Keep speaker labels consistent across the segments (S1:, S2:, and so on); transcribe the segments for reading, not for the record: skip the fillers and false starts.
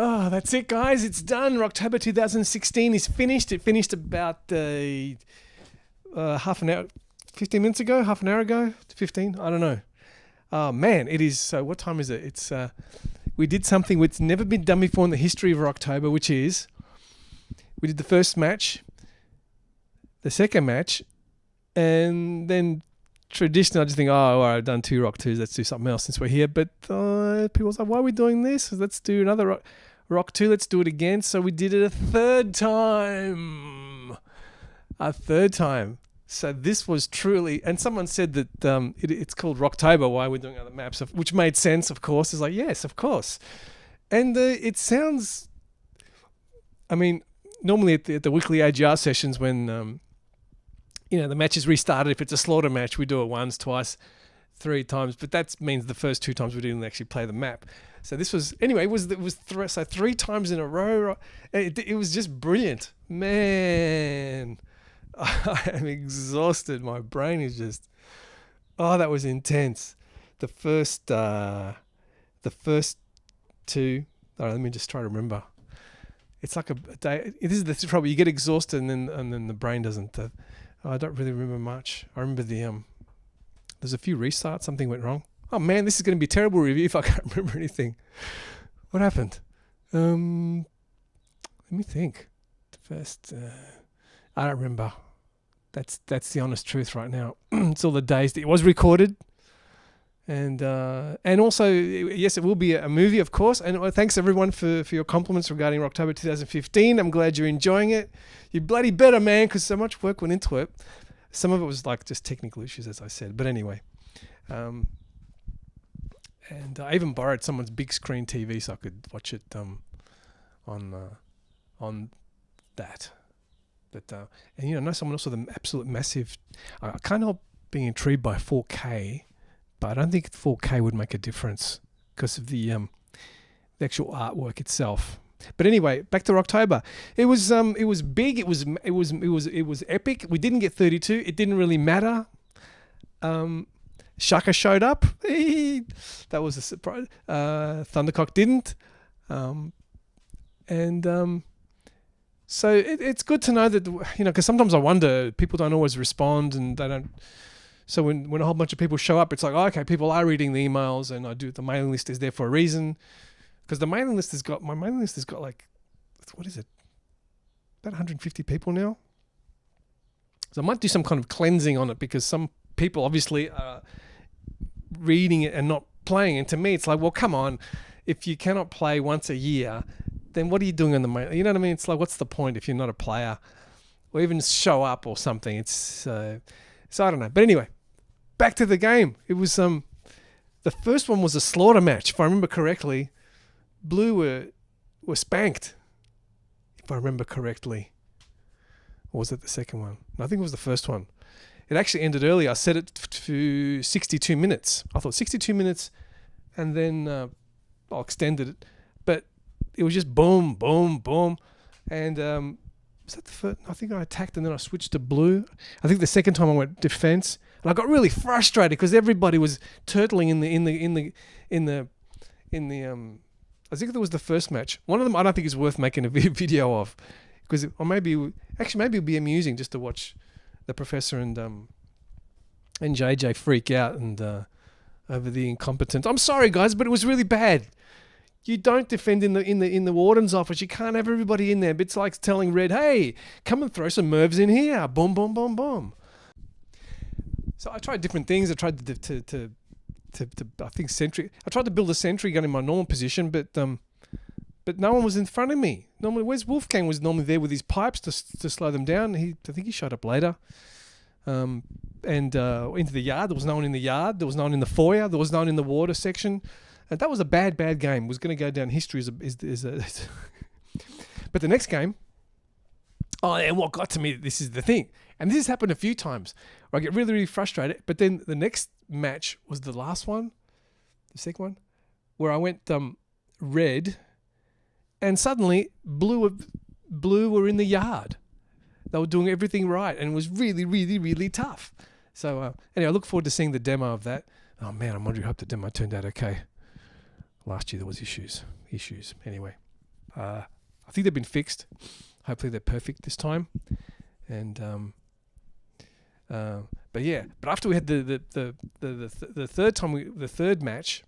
S1: Oh, that's it, guys. It's done. Rocktober 2016 is finished. It finished about half an hour, 15 minutes ago, half an hour ago, 15. I don't know. Oh man, it is. So what time is it? It's we did something that's never been done before in the history of Rocktober, which is we did the first match, the second match, and then traditionally I just think, oh, all right, I've done 2 Rock 2s, let's do something else since we're here. But people's like, why are we doing this? Let's do another Rock 2, let's do it again. So we did it a third time. So this was truly, and someone said that it's called Rocktober, why we're doing other maps, which made sense, of course. It's like, yes, of course. And it sounds, I mean, normally at the weekly AGR sessions when, the match is restarted, if it's a slaughter match, we do it once, twice, 3 times. But that means the first 2 times we didn't actually play the map. So this was, anyway, it was 3 times in a row. It was just brilliant. Man, I am exhausted. My brain is just, that was intense. The first 2, all right, let me just try to remember. It's like a day. This is the trouble. You get exhausted and then the brain doesn't. I don't really remember much. I remember there's a few restarts. Something went wrong. Oh man, this is going to be a terrible review if I can't remember anything. What happened? Let me think. First, I don't remember. That's the honest truth right now. It's all the days that it was recorded. And also, yes, it will be a movie, of course. And thanks everyone for your compliments regarding Rocktober 2015. I'm glad you're enjoying it. You bloody better, man, because so much work went into it. Some of it was like just technical issues, as I said. But anyway, and I even borrowed someone's big screen TV so I could watch it on that. But and I know someone else with an absolute massive. I can't help being intrigued by 4K. But I don't think 4K would make a difference because of the actual artwork itself. But anyway, back to Rocktober. It was big. It was epic. We didn't get 32. It didn't really matter. Shaka showed up. That was a surprise. Thundercock didn't. So it's good to know that because sometimes I wonder people don't always respond and they don't. So when a whole bunch of people show up, it's like, okay, people are reading the emails, and the mailing list is there for a reason. Because my mailing list has got like, what is it? About 150 people now. So I might do some kind of cleansing on it because some people obviously are reading it and not playing. And to me, it's like, well, come on, if you cannot play once a year, then what are you doing on the mail? You know what I mean? It's like, what's the point if you're not a player, or even show up or something? It's so I don't know. But anyway. Back to the game. It was the first one was a slaughter match, if I remember correctly. Blue were spanked, if I remember correctly. Or was it the second one? No, I think it was the first one. It actually ended early. I set it to 62 minutes. I thought 62 minutes, and then I extended it. But it was just boom, boom, boom, and was that the first? I think I attacked and then I switched to blue. I think the second time I went defense. And I got really frustrated because everybody was turtling in the I think it was the first match. One of them I don't think is worth making a video of, because maybe it would be amusing just to watch the professor and JJ freak out and over the incompetence. I'm sorry guys, but it was really bad. You don't defend in the warden's office. You can't have everybody in there. It's like telling Red, hey, come and throw some Mervs in here. Boom, boom, boom, boom. So I tried different things. I tried to I think sentry. I tried to build a sentry gun in my normal position, but no one was in front of me. Normally, where's Wolfgang was normally there with his pipes to slow them down. I think he showed up later. And into the yard. There was no one in the yard. There was no one in the foyer. There was no one in the water section. And that was a bad game. It was going to go down history as a But the next game. Oh, and what got to me? This is the thing. And this has happened a few times where I get really, really frustrated. But then the next match was the last one, the second one, where I went red, and suddenly blue were in the yard. They were doing everything right, and it was really, really, really tough. So anyway, I look forward to seeing the demo of that. Oh man, I hope the demo turned out okay. Last year there was issues. Anyway, I think they've been fixed. Hopefully they're perfect this time. And but after we had the third time, the third match.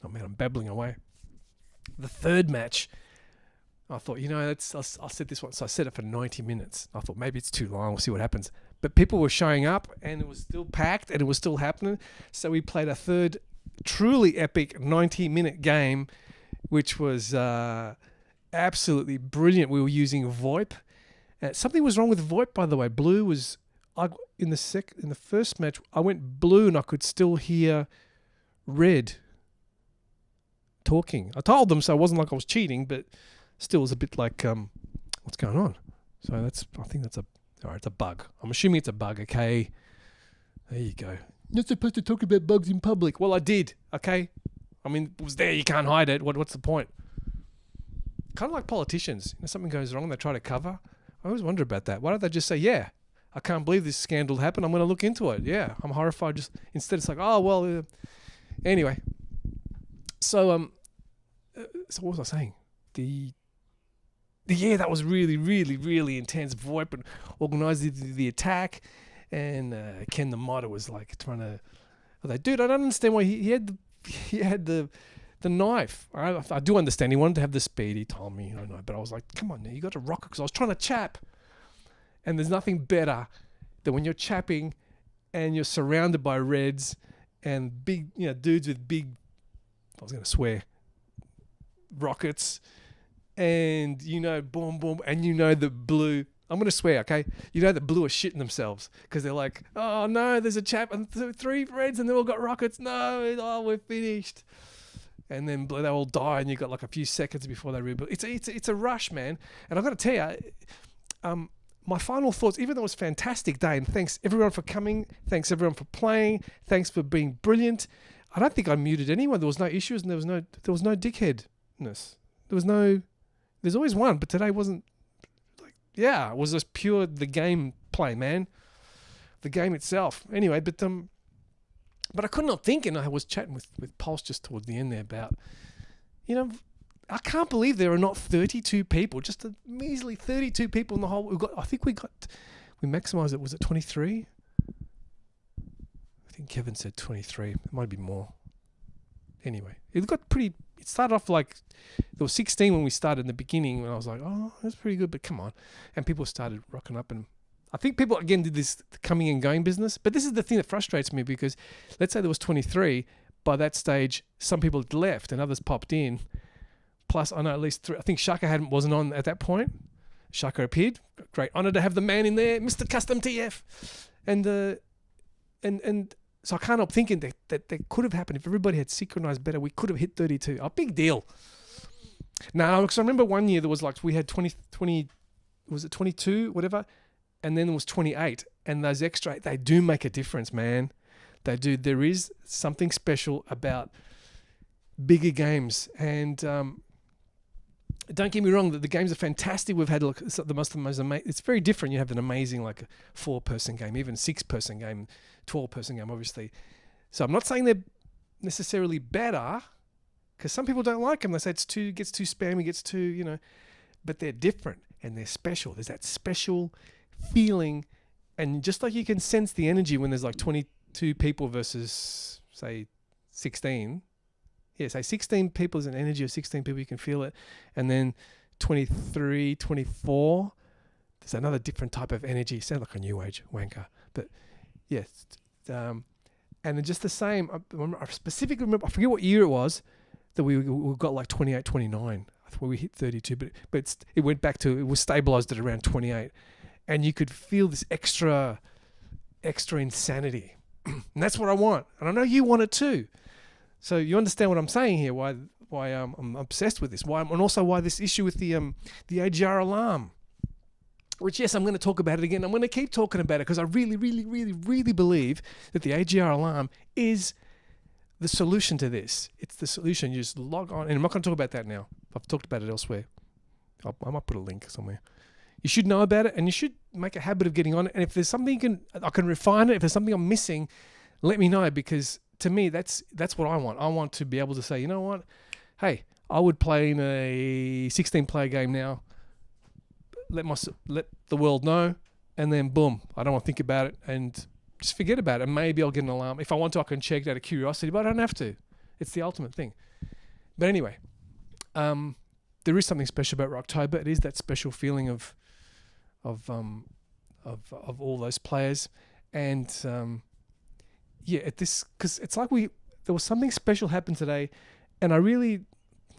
S1: Oh man, I'm babbling away. The third match, I thought, I'll set this one. So I set it for 90 minutes. I thought maybe it's too long. We'll see what happens. But people were showing up, and it was still packed, and it was still happening. So we played a third, truly epic 90-minute game, which was absolutely brilliant. We were using VoIP. Something was wrong with VoIP, by the way. Blue was in the first match. I went blue, and I could still hear red talking. I told them, so it wasn't like I was cheating, but still, it was a bit like, what's going on? So I think that's it's a bug. I'm assuming it's a bug. Okay, there you go. You're not supposed to talk about bugs in public. Well, I did. Okay, I mean, it was there. You can't hide it. What's the point? Kind of like politicians. Something goes wrong, they try to cover. I always wonder about that. Why don't they just say, yeah, I can't believe this scandal happened. I'm going to look into it. Yeah, I'm horrified. Just instead, it's like, oh well. Anyway, so what was I saying? That was really, really, really intense. VoIP and organised the attack, and Ken the modder was like trying to. Dude, I don't understand why he had the knife. I do understand. He wanted to have the speed. He told me, but I was like, come on, now you got to rock it, because I was trying to chap, and there's nothing better than when you're chapping, and you're surrounded by reds and big, dudes with big. I was going to swear. Rockets, and boom, boom, and the blue. I'm gonna swear, okay? The blue are shitting themselves because they're like, oh no, there's a chap and three reds and they all got rockets. No, we're finished. And then they all die, and you got like a few seconds before they rebuild. It's a rush, man. And I've got to tell you, my final thoughts. Even though it was a fantastic day, and thanks everyone for coming, thanks everyone for playing, thanks for being brilliant. I don't think I muted anyone. There was no issues, and there was no dickhead. There's always one, but today wasn't it was just pure the game play, man. The game itself. Anyway, but I could not think, and I was chatting with Pulse just towards the end there about, I can't believe there are not 32 people, just a measly 32 people in the whole. We maximized it. Was it 23? I think Kevin said 23. It might be more. Anyway, it started off like there was 16 when we started in the beginning, and I was like, oh, that's pretty good, but come on. And people started rocking up, and I think people again did this coming and going business. But this is the thing that frustrates me, because let's say there was 23. By that stage, some people had left and others popped in. Plus, I know at least 3. I think Shaka wasn't on at that point. Shaka appeared. Great honor to have the man in there, Mr. Custom TF. And so I can't help thinking that could have happened if everybody had synchronized better. We could have hit 32. A big deal. Now, because I remember one year there was like, we had 20, was it 22, whatever? And then there was 28. And those extra, they do make a difference, man. They do. There is something special about bigger games. And don't get me wrong, the games are fantastic. We've had the most amazing. It's very different. You have an amazing, like a 4-person game, even 6-person game, 12-person game, obviously. So I'm not saying they're necessarily better, because some people don't like them. They say gets too spammy, gets too, but they're different and they're special. There's that special feeling, and just like you can sense the energy when there's like 22 people versus say 16. Yeah, say 16 people is an energy of 16 people, you can feel it. And then 23, 24, there's another different type of energy. Sound like a new age wanker. But yes. And then just the same, I specifically remember, I forget what year it was, that we got like 28, 29. I thought we hit 32, but it went back to, it was stabilized at around 28. And you could feel this extra insanity. And that's what I want. And I know you want it too. So you understand what I'm saying here, why I'm obsessed with this, and also why this issue with the AGR alarm, which, yes, I'm going to talk about it again. I'm going to keep talking about it because I really, really, really, really believe that the AGR alarm is the solution to this. It's the solution. You just log on, and I'm not going to talk about that now. I've talked about it elsewhere. I might put a link somewhere. You should know about it, and you should make a habit of getting on it. And if there's something I can refine it. If there's something I'm missing, let me know, because to me, that's what I want. I want to be able to say, you know what? Hey, I would play in a 16-player game now. Let the world know, and then boom, I don't want to think about it and just forget about it. And maybe I'll get an alarm. If I want to, I can check it out of curiosity, but I don't have to. It's the ultimate thing. But anyway, there is something special about Rock2ober. It is that special feeling of all those players, and because it's like there was something special happened today, and I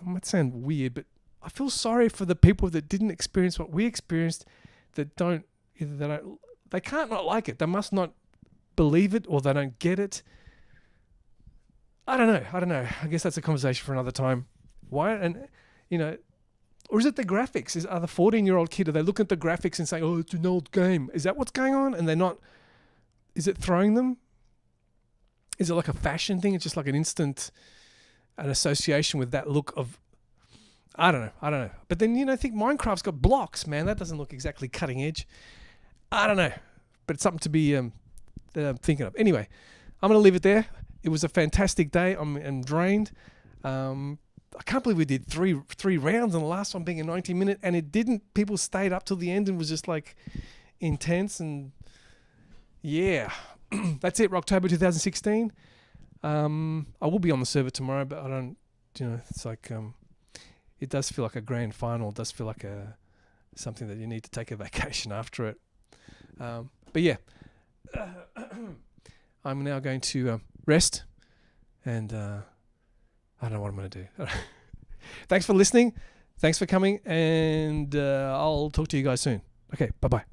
S1: might sound weird, but I feel sorry for the people that didn't experience what we experienced, they can't not like it. They must not believe it, or they don't get it. I don't know. I guess that's a conversation for another time. Why? And, or is it the graphics? Are the 14-year-old kid, are they looking at the graphics and saying, oh, it's an old game? Is that what's going on? And they're not, is it throwing them? Is it like a fashion thing? It's just like an association with that look of, I don't know. But then, think Minecraft's got blocks, man. That doesn't look exactly cutting edge. I don't know. But it's something to be that I'm thinking of. Anyway, I'm going to leave it there. It was a fantastic day. I'm drained. I can't believe we did three rounds, and the last one being a 90-minute, and it didn't. People stayed up till the end and was just like intense, and yeah. That's it, Rock2ober 2016. I will be on the server tomorrow, but I don't, it's like, it does feel like a grand final. It does feel like something that you need to take a vacation after it. But yeah, I'm now going to rest, and I don't know what I'm going to do. Thanks for listening. Thanks for coming, and I'll talk to you guys soon. Okay, bye-bye.